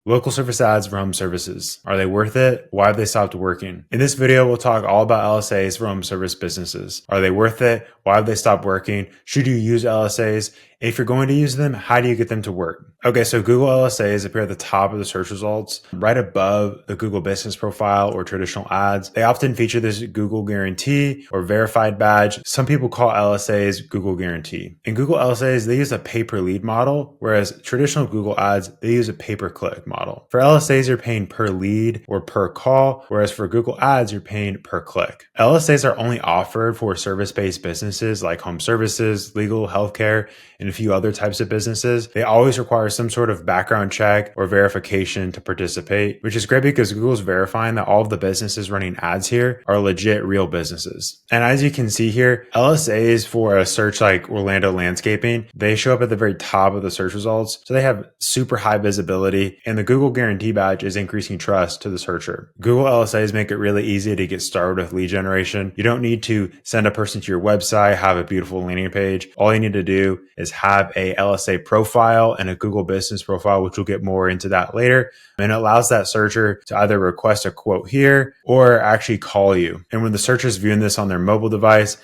Local service ads for home services. Are they worth it? Why have they stopped working? In this video, we'll talk all about LSAs for home service businesses. Are they worth it? Why have they stopped working? Should you use LSAs? If you're going to use them, how do you get them to work? Okay, so Google LSAs appear at the top of the search results, right above the Google business profile or traditional ads. They often feature this Google guarantee or verified badge. Some people call LSAs Google guarantee. In Google LSAs, they use a pay-per-lead model, whereas traditional Google ads, they use a pay-per-click model. For LSAs, you're paying per lead or per call, whereas for Google ads, you're paying per click. LSAs are only offered for service-based businesses like home services, legal, healthcare, and a few other types of businesses. They always require some sort of background check or verification to participate, which is great because Google's verifying that all of the businesses running ads here are legit real businesses. And as you can see here, LSAs for a search like Orlando landscaping, they show up at the very top of the search results. So they have super high visibility, and the Google guarantee badge is increasing trust to the searcher. Google LSAs make it really easy to get started with lead generation. You don't need to send a person to your website, have a beautiful landing page. All you need to do is have a LSA profile and a Google business profile, which we'll get more into that later. And it allows that searcher to either request a quote here or actually call you. And when the searcher is viewing this on their mobile device,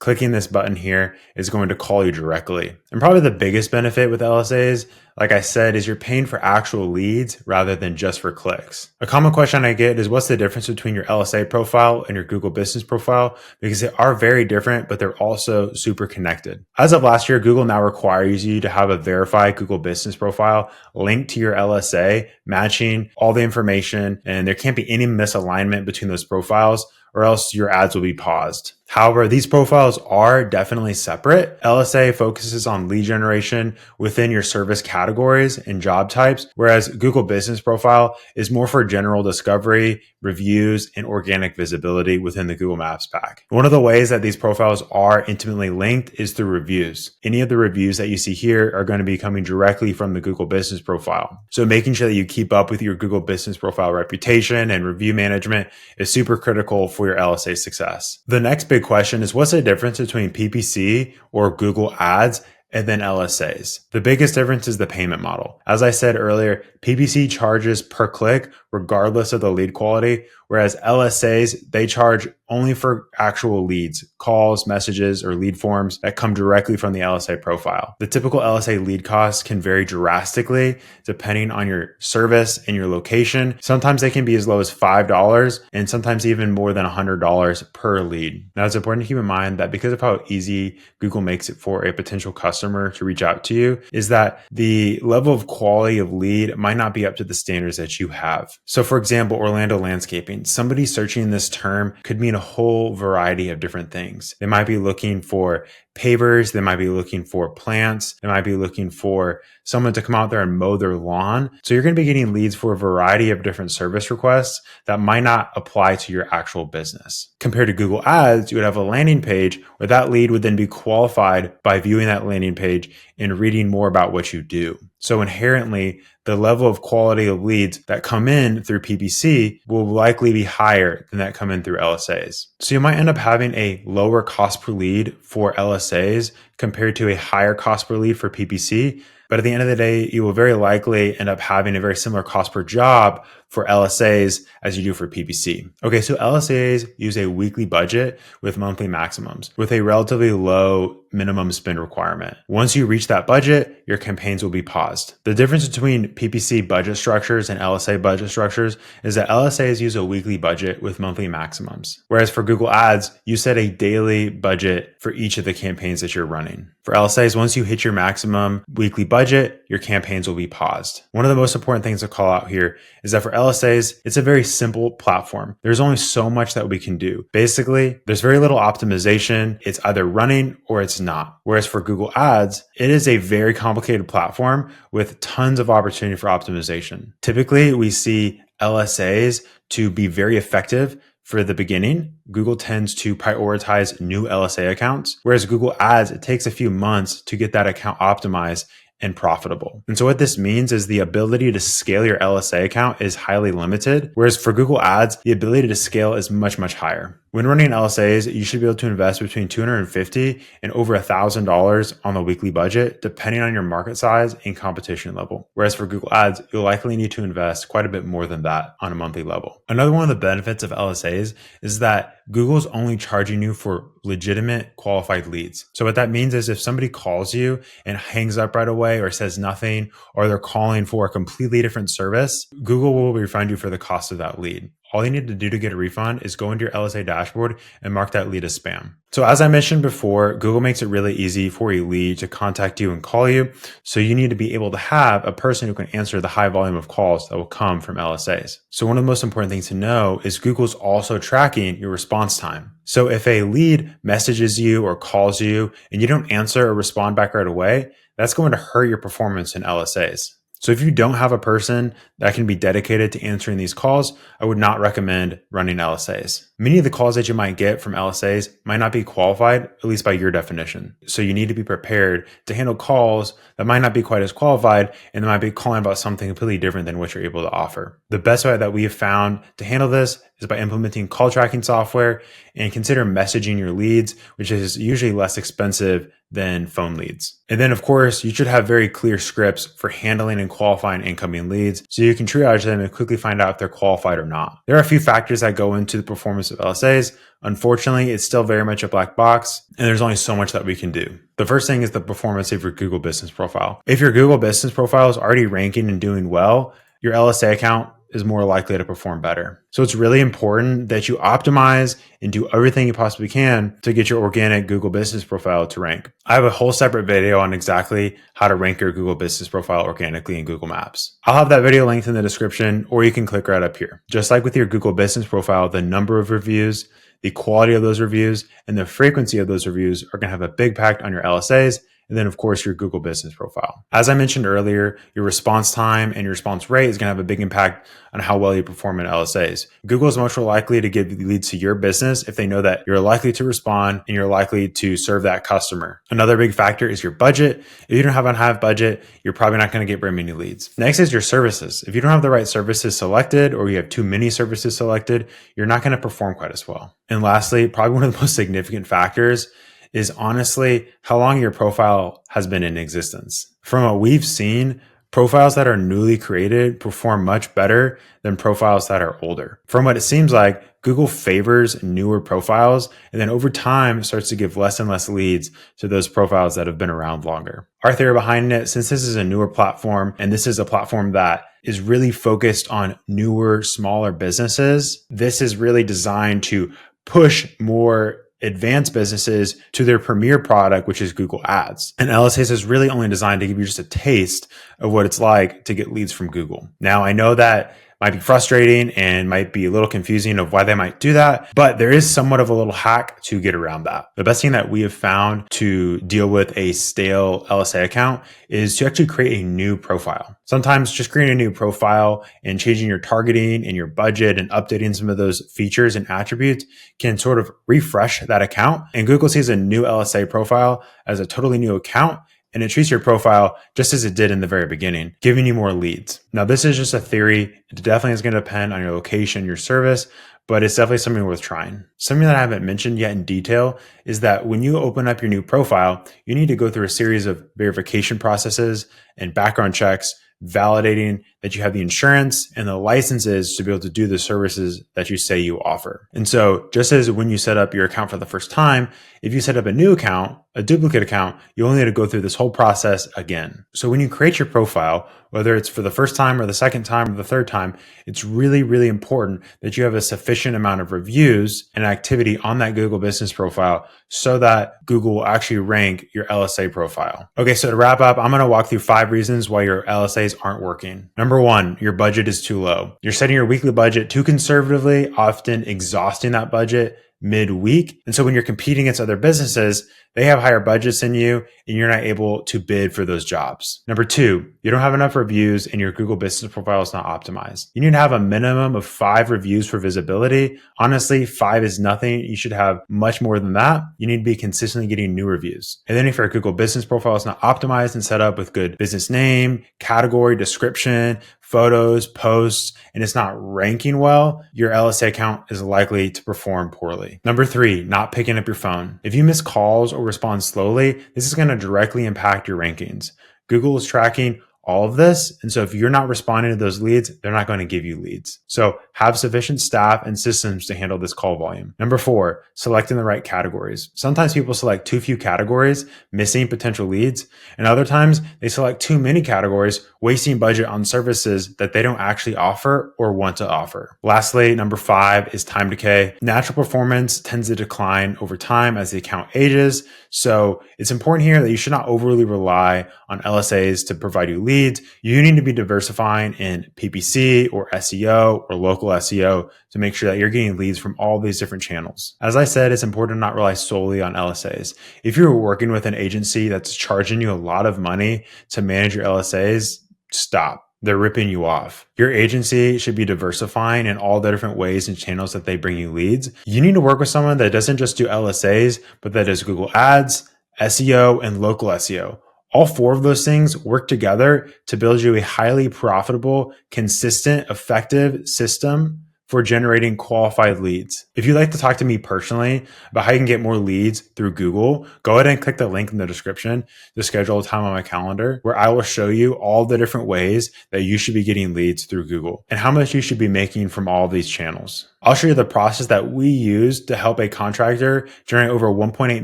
clicking this button here is going to call you directly. And probably the biggest benefit with LSAs, like I said, is you're paying for actual leads rather than just for clicks. A common question I get is what's the difference between your LSA profile and your Google business profile? Because they are very different, but they're also super connected. As of last year, Google now requires you to have a verified Google business profile linked to your LSA, matching all the information, and there can't be any misalignment between those profiles, or else your ads will be paused. However, these profiles are definitely separate. LSA focuses on lead generation within your service categories and job types, whereas Google Business Profile is more for general discovery, reviews, and organic visibility within the Google Maps pack. One of the ways that these profiles are intimately linked is through reviews. Any of the reviews that you see here are going to be coming directly from the Google Business Profile. So making sure that you keep up with your Google Business Profile reputation and review management is super critical for your LSA success. The next big question is what's the difference between PPC or Google Ads and then LSAs? The biggest difference is the payment model. As I said earlier, PPC charges per click regardless of the lead quality, whereas LSAs, they charge only for actual leads, calls, messages, or lead forms that come directly from the LSA profile. The typical LSA lead costs can vary drastically depending on your service and your location. Sometimes they can be as low as $5 and sometimes even more than $100 per lead. Now, it's important to keep in mind that because of how easy Google makes it for a potential customer to reach out to you, is that the level of quality of lead might not be up to the standards that you have. So for example, Orlando landscaping, somebody searching this term could mean a whole variety of different things. They might be looking for pavers, they might be looking for plants, they might be looking for someone to come out there and mow their lawn. So you're going to be getting leads for a variety of different service requests that might not apply to your actual business. Compared to Google Ads, you would have a landing page where that lead would then be qualified by viewing that landing page and reading more about what you do. So inherently, the level of quality of leads that come in through PPC will likely be higher than that come in through LSAs. So you might end up having a lower cost per lead for LSAs compared to a higher cost per lead for PPC. But at the end of the day, you will very likely end up having a very similar cost per job for LSAs as you do for PPC. Okay, so LSAs use a weekly budget with monthly maximums with a relatively low minimum spend requirement. Once you reach that budget, your campaigns will be paused. The difference between PPC budget structures and LSA budget structures is that LSAs use a weekly budget with monthly maximums. Whereas for Google Ads, you set a daily budget for each of the campaigns that you're running. For LSAs, once you hit your maximum weekly budget, your campaigns will be paused. One of the most important things to call out here is that for LSAs, it's a very simple platform. There's only so much that we can do. Basically, there's very little optimization. It's either running or it's not. Whereas for Google Ads, it is a very complicated platform with tons of opportunity for optimization. Typically, we see LSAs to be very effective for the beginning. Google tends to prioritize new LSA accounts, whereas Google Ads, it takes a few months to get that account optimized and profitable. And so what this means is the ability to scale your LSA account is highly limited, whereas for Google Ads, the ability to scale is much, much higher. When running LSAs, you should be able to invest between $250 and over $1,000 on the weekly budget, depending on your market size and competition level. Whereas for Google Ads, you'll likely need to invest quite a bit more than that on a monthly level. Another one of the benefits of LSAs is that Google's only charging you for legitimate qualified leads. So what that means is if somebody calls you and hangs up right away or says nothing, or they're calling for a completely different service, Google will refund you for the cost of that lead. All you need to do to get a refund is go into your LSA dashboard and mark that lead as spam. So as I mentioned before, Google makes it really easy for a lead to contact you and call you. So you need to be able to have a person who can answer the high volume of calls that will come from LSAs. So one of the most important things to know is Google's also tracking your response time. So if a lead messages you or calls you and you don't answer or respond back right away, that's going to hurt your performance in LSAs. So if you don't have a person that can be dedicated to answering these calls, I would not recommend running LSAs. Many of the calls that you might get from LSAs might not be qualified, at least by your definition. So you need to be prepared to handle calls that might not be quite as qualified and they might be calling about something completely different than what you're able to offer. The best way that we have found to handle this is by implementing call tracking software and consider messaging your leads, which is usually less expensive than phone leads. And then of course, you should have very clear scripts for handling and qualifying incoming leads so you can triage them and quickly find out if they're qualified or not. There are a few factors that go into the performance of LSAs. Unfortunately, it's still very much a black box and there's only so much that we can do. The first thing is the performance of your Google business profile. If your Google business profile is already ranking and doing well, your LSA account is more likely to perform better. So it's really important that you optimize and do everything you possibly can to get your organic Google business profile to rank. I have a whole separate video on exactly how to rank your Google business profile organically in Google Maps. I'll have that video linked in the description, or you can click right up here. Just like with your Google business profile, the number of reviews, the quality of those reviews, and the frequency of those reviews are going to have a big impact on your LSAs. And then of course, your Google business profile. As I mentioned earlier, your response time and your response rate is going to have a big impact on how well you perform in LSAs. Google is much more likely to give leads to your business if they know that you're likely to respond and you're likely to serve that customer. Another big factor is your budget. If you don't have a high budget, you're probably not going to get very many leads. Next is your services. If you don't have the right services selected or you have too many services selected, you're not going to perform quite as well. And lastly, probably one of the most significant factors is honestly how long your profile has been in existence. From what we've seen, profiles that are newly created perform much better than profiles that are older. From what it seems like, Google favors newer profiles and then over time starts to give less and less leads to those profiles that have been around longer. Our theory behind it, since this is a newer platform and this is a platform that is really focused on newer, smaller businesses, this is really designed to push more advanced businesses to their premier product, which is Google Ads. And LSAs is really only designed to give you just a taste of what it's like to get leads from Google. Now, I know that might be frustrating and might be a little confusing of why they might do that, but there is somewhat of a little hack to get around that. The best thing that we have found to deal with a stale LSA account is to actually create a new profile. Sometimes just creating a new profile and changing your targeting and your budget and updating some of those features and attributes can sort of refresh that account. And Google sees a new LSA profile as a totally new account, and it treats your profile just as it did in the very beginning, giving you more leads. Now, this is just a theory. It definitely is going to depend on your location, your service, but it's definitely something worth trying. Something that I haven't mentioned yet in detail is that when you open up your new profile, you need to go through a series of verification processes and background checks, validating that you have the insurance and the licenses to be able to do the services that you say you offer. And so just as when you set up your account for the first time, if you set up a new account, a duplicate account, you only need to go through this whole process again. So when you create your profile, whether it's for the first time or the second time or the third time, it's really, really important that you have a sufficient amount of reviews and activity on that Google business profile so that Google will actually rank your LSA profile. Okay, so to wrap up, I'm going to walk through 5 reasons why your LSAs aren't working. Number 1, your budget is too low. You're setting your weekly budget too conservatively, often exhausting that budget, midweek. And so when you're competing against other businesses, they have higher budgets than you, and you're not able to bid for those jobs. Number two, you don't have enough reviews and your Google business profile is not optimized. You need to have a minimum of 5 reviews for visibility. Honestly, 5 is nothing. You should have much more than that. You need to be consistently getting new reviews. And then if your Google business profile is not optimized and set up with good business name, category, description, photos, posts, and it's not ranking well, your LSA account is likely to perform poorly. Number 3, not picking up your phone. If you miss calls or respond slowly, this is going to directly impact your rankings. Google is tracking all of this. And so if you're not responding to those leads, they're not going to give you leads. So have sufficient staff and systems to handle this call volume. Number 4, selecting the right categories. Sometimes people select too few categories, missing potential leads. And other times they select too many categories, wasting budget on services that they don't actually offer or want to offer. Lastly, number 5 is time decay. Natural performance tends to decline over time as the account ages. So it's important here that you should not overly rely on LSAs to provide you leads. You need to be diversifying in PPC or SEO or local SEO to make sure that you're getting leads from all these different channels. As I said, it's important to not rely solely on LSAs. If you're working with an agency that's charging you a lot of money to manage your LSAs, stop. They're ripping you off. Your agency should be diversifying in all the different ways and channels that they bring you leads. You need to work with someone that doesn't just do LSAs, but that does Google Ads, SEO, and local SEO. All 4 of those things work together to build you a highly profitable, consistent, effective system for generating qualified leads. If you'd like to talk to me personally about how you can get more leads through Google, go ahead and click the link in the description to schedule a time on my calendar where I will show you all the different ways that you should be getting leads through Google and how much you should be making from all of these channels. I'll show you the process that we use to help a contractor generate over $1.8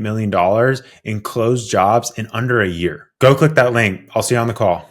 million in closed jobs in under a year. Go click that link. I'll see you on the call.